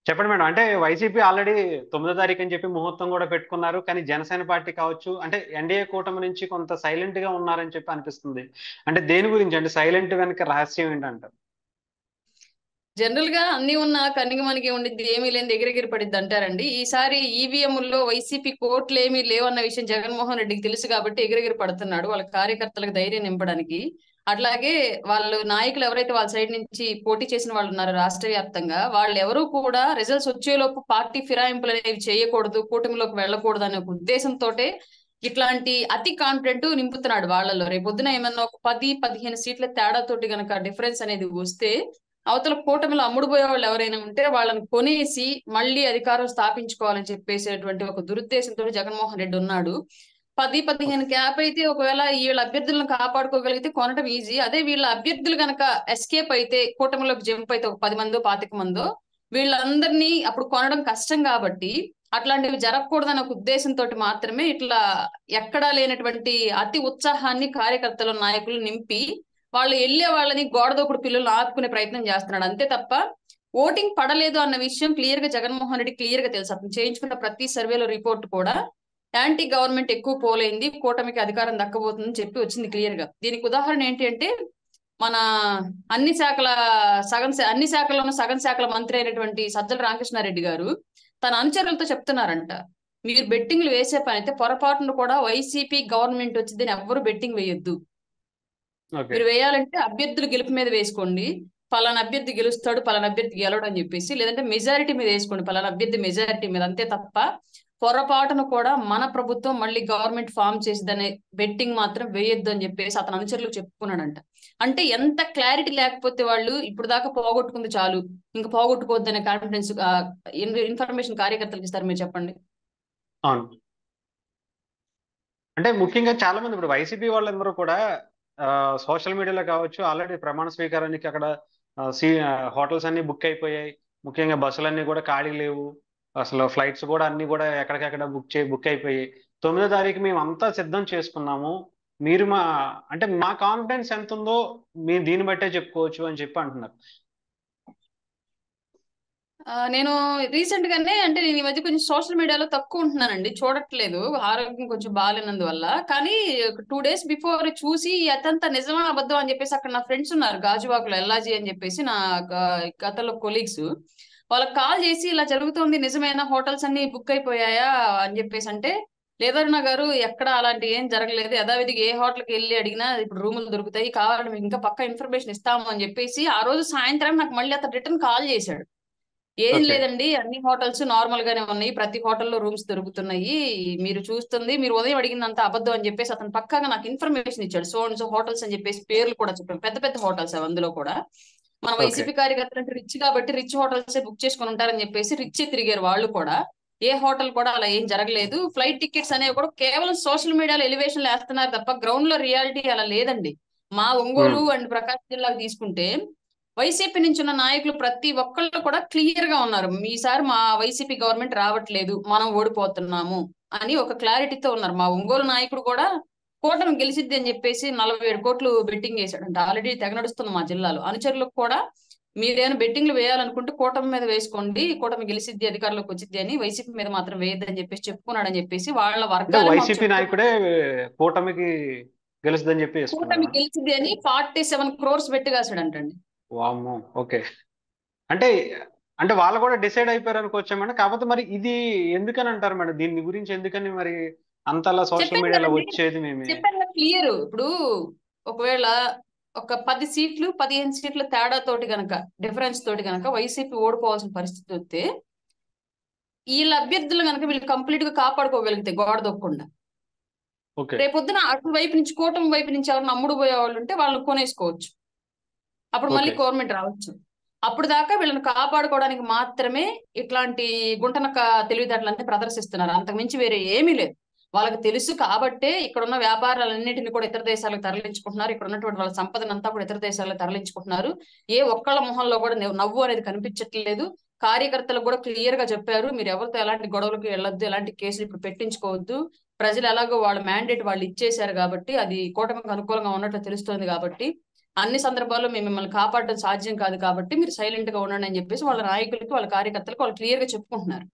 చెప్పండి మేడం. అంటే YCP already 9వ తారీఖు అని చెప్పి ముహూర్తం కూడా పెట్టుకున్నారు. కానీ జనసేన పార్టీ కావచ్చు, అంటే ఎన్డీఏ కూటమి నుంచి కొంత సైలెంట్ గా ఉన్నారని చెప్పి అనిపిస్తుంది. అంటే దేని గురించి అంటే సైలెంట్ వెనక రహస్యం ఏంటంటారు? జనరల్ గా అన్ని ఉన్న కన్నిక మనకి ఉండిద్ది, ఏమీ లేని ఎగిరెగిరి పడిద్ది అంటారండి. ఈసారి ఈవీఎంల్లో వైసీపీ కోట్లు ఏమీ లేవన్న విషయం జగన్మోహన్ రెడ్డికి తెలుసు కాబట్టి ఎగిరెగిరి పడుతున్నాడు వాళ్ళ కార్యకర్తలకు ధైర్యం నింపడానికి. అట్లాగే వాళ్ళు నాయకులు ఎవరైతే వాళ్ళ సైడ్ నుంచి పోటీ చేసిన వాళ్ళు ఉన్నారో రాష్ట్ర వ్యాప్తంగా, వాళ్ళు ఎవరు కూడా రిజల్ట్స్ వచ్చేలోపు పార్టీ ఫిరాయింపులు అనేవి చేయకూడదు, కూటమిలోకి వెళ్ళకూడదు అనే ఒక ఉద్దేశంతో ఇట్లాంటి అతి కాన్ఫిడెంట్ నింపుతున్నాడు వాళ్ళలో. రేపొద్దున ఏమన్నా ఒక 10-15 సీట్ల తేడాతోటి గనక డిఫరెన్స్ అనేది వస్తే అవతల కూటమిలో అమ్ముడుపోయే వాళ్ళు ఎవరైనా ఉంటే వాళ్ళని కొనేసి మళ్ళీ అధికారం స్థాపించుకోవాలని చెప్పేసేటువంటి ఒక దురుద్దేశంతో జగన్మోహన్ రెడ్డి ఉన్నాడు. 10-15 క్యాప్ అయితే ఒకవేళ వీళ్ళ అభ్యర్థులను కాపాడుకోగలిగితే కొనడం ఈజీ. అదే వీళ్ళ అభ్యర్థులు గనక ఎస్కేప్ అయితే, కూటమిలోకి జంప్ అయితే ఒక 10 మందో 25 మందో, వీళ్ళందరినీ అప్పుడు కొనడం కష్టం కాబట్టి అట్లాంటివి జరగకూడదనే ఒక ఉద్దేశంతో మాత్రమే ఇట్లా ఎక్కడా లేనటువంటి అతి ఉత్సాహాన్ని కార్యకర్తలు నాయకులు నింపి వాళ్ళు వెళ్ళే వాళ్ళని గోడదోకుడు పిల్లలు ఆపుకునే ప్రయత్నం చేస్తున్నాడు. అంతే తప్ప ఓటింగ్ పడలేదు అన్న విషయం క్లియర్ గా జగన్మోహన్ రెడ్డి క్లియర్ గా తెలుసు. అతను చేయించుకున్న ప్రతి సర్వేలో రిపోర్ట్ కూడా యాంటీ గవర్నమెంట్ ఎక్కువ పోలైంది, కూటమికి అధికారం దక్కబోతుందని చెప్పి వచ్చింది క్లియర్ గా. దీనికి ఉదాహరణ ఏంటి అంటే, మన అన్ని శాఖల అన్ని శాఖల్లోనూ సగం శాఖల మంత్రి అయినటువంటి సజ్జల రామకృష్ణారెడ్డి గారు తన అనుచరులతో చెప్తున్నారంట, మీరు బెట్టింగ్లు వేసే పని అయితే పొరపాటును కూడా వైసీపీ గవర్నమెంట్ వచ్చిందని ఎవ్వరు బెట్టింగ్ వేయొద్దు. ఓకే. మీరు వేయాలంటే అభ్యర్థులు గెలుపు మీద వేసుకోండి, పలానా అభ్యర్థి గెలుస్తాడు, పలానా అభ్యర్థి గెలవడు అని చెప్పేసి, లేదంటే మెజారిటీ మీద వేసుకోండి, పలానా అభ్యర్థి మెజారిటీ మీద. అంతే తప్ప పొరపాటును కూడా మన ప్రభుత్వం మళ్ళీ గవర్నమెంట్ ఫామ్ చేసిదనే బెట్టింగ్ మాత్రం వేయొద్దు అని చెప్పేసి అతను అనుచరులకు చెప్పుకున్నాడంట. అంటే ఎంత క్లారిటీ లేకపోతే వాళ్ళు ఇప్పుడు దాకా పోగొట్టుకుంది చాలు, ఇంకా పోగొట్టుకోవద్దు అనే కాన్ఫిడెన్స్ ఇన్ఫర్మేషన్ కార్యకర్తలకు ఇస్తారు, మీరు చెప్పండి. అవును. అంటే ముఖ్యంగా చాలా మంది ఇప్పుడు వైసీపీ వాళ్ళందరూ కూడా సోషల్ మీడియాలో కావచ్చు ఆల్రెడీ ప్రమాణ స్వీకారానికి అక్కడ హోటల్స్ అన్ని బుక్ అయిపోయాయి. ముఖ్యంగా బస్సులన్నీ కూడా ఖాళీ లేవు. అసలు ఫ్లైట్స్ కూడా అన్ని కూడా ఎక్కడికక్కడ బుక్ అయిపోయాయి. 9వ తారీఖు మేము అంతా సిద్ధం చేసుకున్నాము. మీరు అంటే మా కాన్ఫిడెన్స్ ఎంత ఉందో మీరు దీన్ని బట్టే చెప్పుకోవచ్చు అని చెప్పి అంటున్నారు. నేను రీసెంట్ గానే, అంటే నేను ఈ మధ్య కొంచెం సోషల్ మీడియాలో తక్కువ ఉంటున్నానండి, చూడట్లేదు, ఆరోగ్యం కొంచెం బాగాలేనందువల్ల. కానీ 2 days బిఫోర్ చూసి అతంత నిజమా అబద్ధం అని చెప్పేసి, అక్కడ నా ఫ్రెండ్స్ ఉన్నారు గాజువాకలో ఎల్లాజీ అని చెప్పేసి, నా గతంలో కొలీగ్స్, వాళ్ళకి కాల్ చేసి ఇలా జరుగుతుంది నిజమేనా, హోటల్స్ అన్ని బుక్ అయిపోయాయా అని చెప్పేసి అంటే, లేదరుణ గారు ఎక్కడ అలాంటి ఏం జరగలేదు, యథావిధిగా ఏ హోటల్కి వెళ్ళి అడిగినా ఇప్పుడు రూములు దొరుకుతాయి, కావాలంటే మీకు ఇంకా పక్కా ఇన్ఫర్మేషన్ ఇస్తాము అని చెప్పేసి ఆ రోజు సాయంత్రం నాకు మళ్ళీ అతను రిటర్న్ కాల్ చేశాడు. ఏం ఓకే. లేదండి, అన్ని హోటల్స్ నార్మల్ గానే ఉన్నాయి, ప్రతి హోటల్లో రూమ్స్ దొరుకుతున్నాయి, మీరు చూస్తుంది, మీరు ఉదయం అడిగిందంత అబద్ధం అని చెప్పేసి అతను పక్కాగా నాకు ఇన్ఫర్మేషన్ ఇచ్చాడు. సో అండ్ సో హోటల్స్ అని చెప్పేసి పేర్లు కూడా చెప్పాను, పెద్ద పెద్ద హోటల్స్ అవి. అందులో కూడా మన ఓకే. వైసీపీ కార్యకర్తలు అంటే రిచ్ కాబట్టి రిచ్ హోటల్స్ బుక్ చేసుకుని ఉంటారని చెప్పేసి రిచ్ తిరిగారు వాళ్ళు కూడా. ఏ హోటల్ కూడా అలా ఏం జరగలేదు. ఫ్లైట్ టికెట్స్ అనేవి కూడా కేవలం సోషల్ మీడియాలో ఎలివేషన్లు వేస్తున్నారు తప్ప గ్రౌండ్ లో రియాలిటీ అలా లేదండి. మా ఒంగోలు ఉమ్. అండ్ ప్రకాశం జిల్లాకు తీసుకుంటే వైసీపీ నుంచి ఉన్న నాయకులు ప్రతి ఒక్కళ్ళు కూడా క్లియర్ గా ఉన్నారు, ఈసారి మా వైసీపీ గవర్నమెంట్ రావట్లేదు, మనం ఓడిపోతున్నాము అని ఒక క్లారిటీతో ఉన్నారు. మా ఒంగోలు నాయకుడు కూడా కూటమి గెలిచిద్ది అని చెప్పేసి 47 కోట్లు బెట్టింగ్ వేశాడంట. ఆల్రెడీ తెగ నడుస్తుంది మా జిల్లాలో. అనుచరులకు కూడా మీరేమైనా బెట్టింగ్లు వేయాలనుకుంటే కూటమి మీద వేసుకోండి, కూటమి గెలిచిద్ది, అధికారంలోకి వచ్చిద్ది అని, వైసీపీ మీద మాత్రం వేయద్దు అని చెప్పేసి చెప్పుకున్నాడని చెప్పేసి వాళ్ళ అంటే వర్గాలే మాకు వైసీపీ చెప్తున్నారు. నాయకుడే కూటమికి గెలుస్తుందని చెప్పి కూటమి వేసుకున్నారా? గెలిచిద్ది అని 47 crores బెట్టి కాసాడంటండి. వామ్మో. ఓకే. అంటే అంటే వాళ్ళు కూడా డిసైడ్ అయిపోయారు అనుకోవచ్చా మేడం? కాకపోతే మరి ఇది ఎందుకని అంటారు మేడం? దీని గురించి ఎందుకని మరి అంతలా సోషల్ చెప్పాను మీడియాలో కదండి, వచ్చేది మేమే? చెప్పాను కదా క్లియర్. ఇప్పుడు ఒకవేళ ఒక 10 సీట్లు 15 సీట్ల తేడా తోటి గనక, డిఫరెన్స్ తోటి గనక వైసీపీ ఓడిపోవాల్సిన పరిస్థితి వస్తే, వీళ్ళ అభ్యర్థులు గనక వీళ్ళు కంప్లీట్ గా కాపాడుకోగలిగితే గోడ దొక్కకుండా, ఓకే. రేపొద్దున అటు వైపు నుంచి కూటమి వైపు నుంచి ఎవరైనా అమ్ముడు పోయే వాళ్ళు ఉంటే వాళ్ళని కొనేసుకోవచ్చు, అప్పుడు మళ్ళీ ఓకే. గవర్నమెంట్ రావచ్చు. అప్పుడు దాకా వీళ్ళని కాపాడుకోవడానికి మాత్రమే ఇట్లాంటి గుంటనక్క తెలివితేటలన్నీ ప్రదర్శిస్తున్నారు, అంతకు మించి వేరే ఏమీ లేదు. వాళ్ళకి తెలుసు కాబట్టే ఇక్కడ ఉన్న వ్యాపారాలన్నింటినీ కూడా ఇతర దేశాలకు తరలించుకుంటున్నారు, ఇక్కడ ఉన్నటువంటి వాళ్ళ సంపదనంతా కూడా ఇతర దేశాలకు తరలించుకుంటున్నారు. ఏ ఒక్కళ్ళ మొహంలో కూడా నవ్వు అనేది కనిపించట్లేదు. కార్యకర్తలకు కూడా క్లియర్ గా చెప్పారు, మీరు ఎవరితో ఎలాంటి గొడవలకు వెళ్ళొద్దు, ఎలాంటి కేసులు ఇప్పుడు పెట్టించుకోవద్దు, ప్రజలు ఎలాగో వాళ్ళ మ్యాండేట్ వాళ్ళు ఇచ్చేశారు కాబట్టి, అది కూటమికి అనుకూలంగా ఉన్నట్లు తెలుస్తోంది కాబట్టి అన్ని సందర్భాల్లో మేము మిమ్మల్ని కాపాడడం సాధ్యం కాదు కాబట్టి మీరు సైలెంట్ గా ఉండండి అని చెప్పేసి వాళ్ళ నాయకులకి వాళ్ళ కార్యకర్తలకు వాళ్ళు క్లియర్ గా చెప్పుకుంటున్నారు.